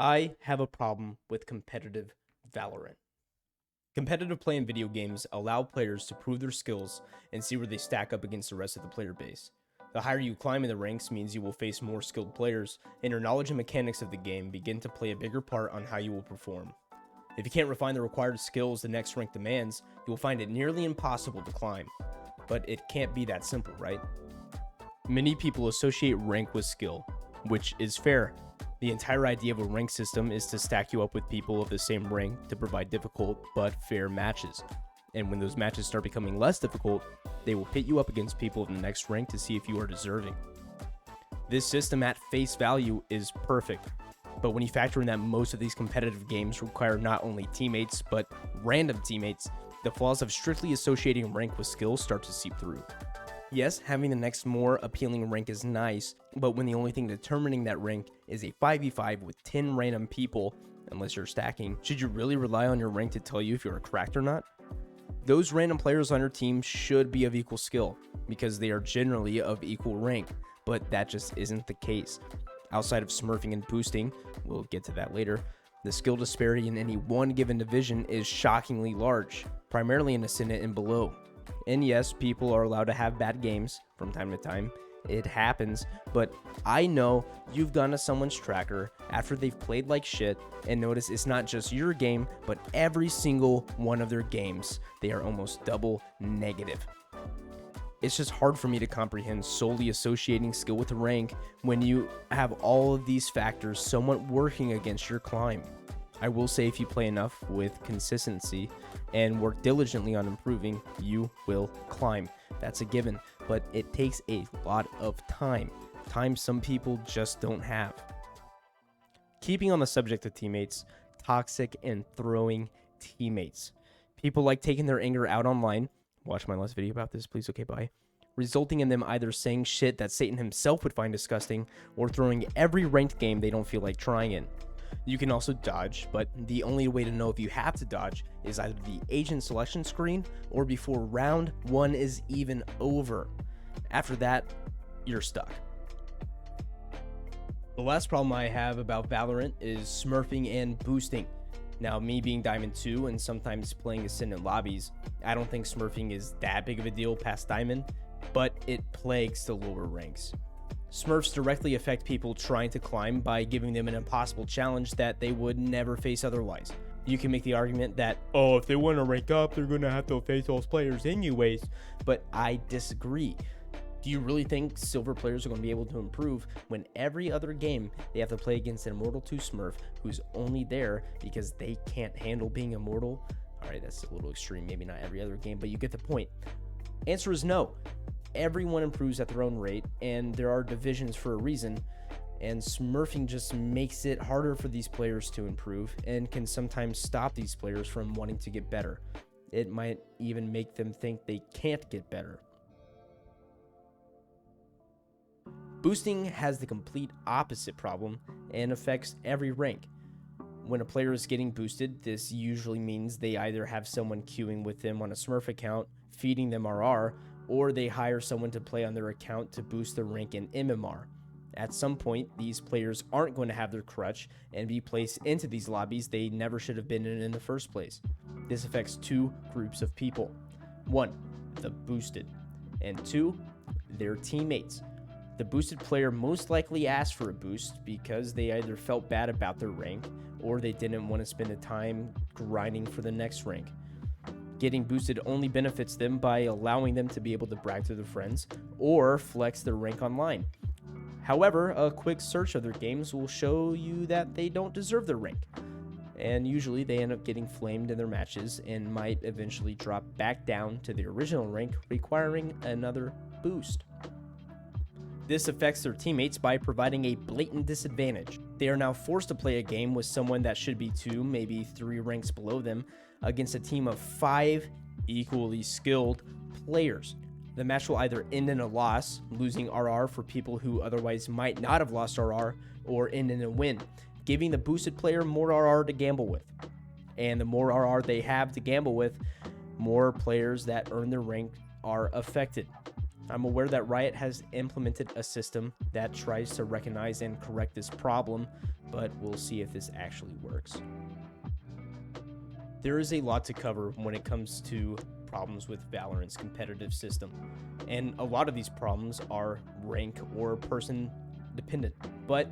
I have a problem with competitive Valorant. Competitive play in video games allow players to prove their skills and see where they stack up against the rest of the player base. The higher you climb in the ranks means you will face more skilled players, and your knowledge and mechanics of the game begin to play a bigger part on how you will perform. If you can't refine the required skills the next rank demands, you will find it nearly impossible to climb. But it can't be that simple, right? Many people associate rank with skill, which is fair. The entire idea of a rank system is to stack you up with people of the same rank to provide difficult but fair matches. And when those matches start becoming less difficult, they will pit you up against people of the next rank to see if you are deserving. This system at face value is perfect, but when you factor in that most of these competitive games require not only teammates but random teammates, the flaws of strictly associating rank with skill start to seep through. Yes, having the next more appealing rank is nice, but when the only thing determining that rank is a 5v5 with 10 random people, unless you're stacking, should you really rely on your rank to tell you if you're cracked or not? Those random players on your team should be of equal skill, because they are generally of equal rank, but that just isn't the case. Outside of smurfing and boosting, we'll get to that later, the skill disparity in any one given division is shockingly large, primarily in Ascendant and below. And yes, people are allowed to have bad games from time to time. It happens, but I know you've gone to someone's tracker after they've played like shit and notice it's not just your game, but every single one of their games, they are almost double negative. It's just hard for me to comprehend solely associating skill with rank when you have all of these factors somewhat working against your climb. I will say if you play enough with consistency and work diligently on improving, you will climb. That's a given, but it takes a lot of time some people just don't have. Keeping on the subject of teammates, toxic and throwing teammates. People like taking their anger out online. Watch my last video about this, please. Okay, bye. Resulting in them either saying shit that Satan himself would find disgusting or throwing every ranked game they don't feel like trying in. You can also dodge, but the only way to know if you have to dodge is either the agent selection screen or before round 1 is even over. After that, you're stuck. The last problem I have about Valorant is smurfing and boosting. Now, me being Diamond 2 and sometimes playing Ascendant lobbies, I don't think smurfing is that big of a deal past Diamond, but it plagues the lower ranks. Smurfs directly affect people trying to climb by giving them an impossible challenge that they would never face otherwise. You can make the argument that, oh, if they want to rank up, they're going to have to face those players anyways, but I disagree. Do you really think silver players are going to be able to improve when every other game they have to play against an Immortal 2 Smurf who's only there because they can't handle being immortal? Alright, that's a little extreme, maybe not every other game, but you get the point. Answer is no. Everyone improves at their own rate, and there are divisions for a reason, and smurfing just makes it harder for these players to improve and can sometimes stop these players from wanting to get better. It might even make them think they can't get better. Boosting has the complete opposite problem and affects every rank. When a player is getting boosted, this usually means they either have someone queuing with them on a Smurf account, feeding them RR, or they hire someone to play on their account to boost their rank in MMR. At some point, these players aren't going to have their crutch and be placed into these lobbies they never should have been in the first place. This affects two groups of people. 1, the boosted, and 2, their teammates. The boosted player most likely asked for a boost because they either felt bad about their rank or they didn't want to spend the time grinding for the next rank. Getting boosted only benefits them by allowing them to be able to brag to their friends or flex their rank online. However, a quick search of their games will show you that they don't deserve their rank, and usually they end up getting flamed in their matches and might eventually drop back down to their original rank, requiring another boost. This affects their teammates by providing a blatant disadvantage. They are now forced to play a game with someone that should be 2, maybe 3 ranks below them, against a team of 5 equally skilled players. The match will either end in a loss, losing RR for people who otherwise might not have lost RR, or end in a win, giving the boosted player more RR to gamble with. And the more RR they have to gamble with, more players that earn their rank are affected. I'm aware that Riot has implemented a system that tries to recognize and correct this problem, but we'll see if this actually works. There is a lot to cover when it comes to problems with Valorant's competitive system, and a lot of these problems are rank or person dependent, but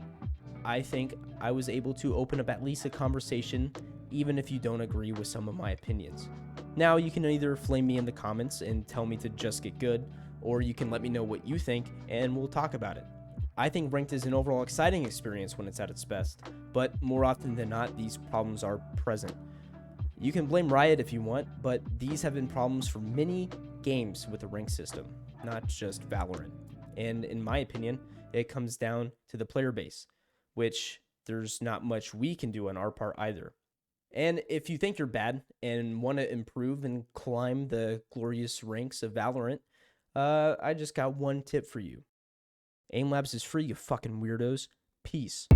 I think I was able to open up at least a conversation, even if you don't agree with some of my opinions. Now, you can either flame me in the comments and tell me to just get good, or you can let me know what you think and we'll talk about it. I think ranked is an overall exciting experience when it's at its best, but more often than not, these problems are present. You can blame Riot if you want, but these have been problems for many games with the rank system, not just Valorant. And in my opinion, it comes down to the player base, which there's not much we can do on our part either. And if you think you're bad and want to improve and climb the glorious ranks of Valorant, I just got one tip for you. Aim Labs is free, you fucking weirdos. Peace.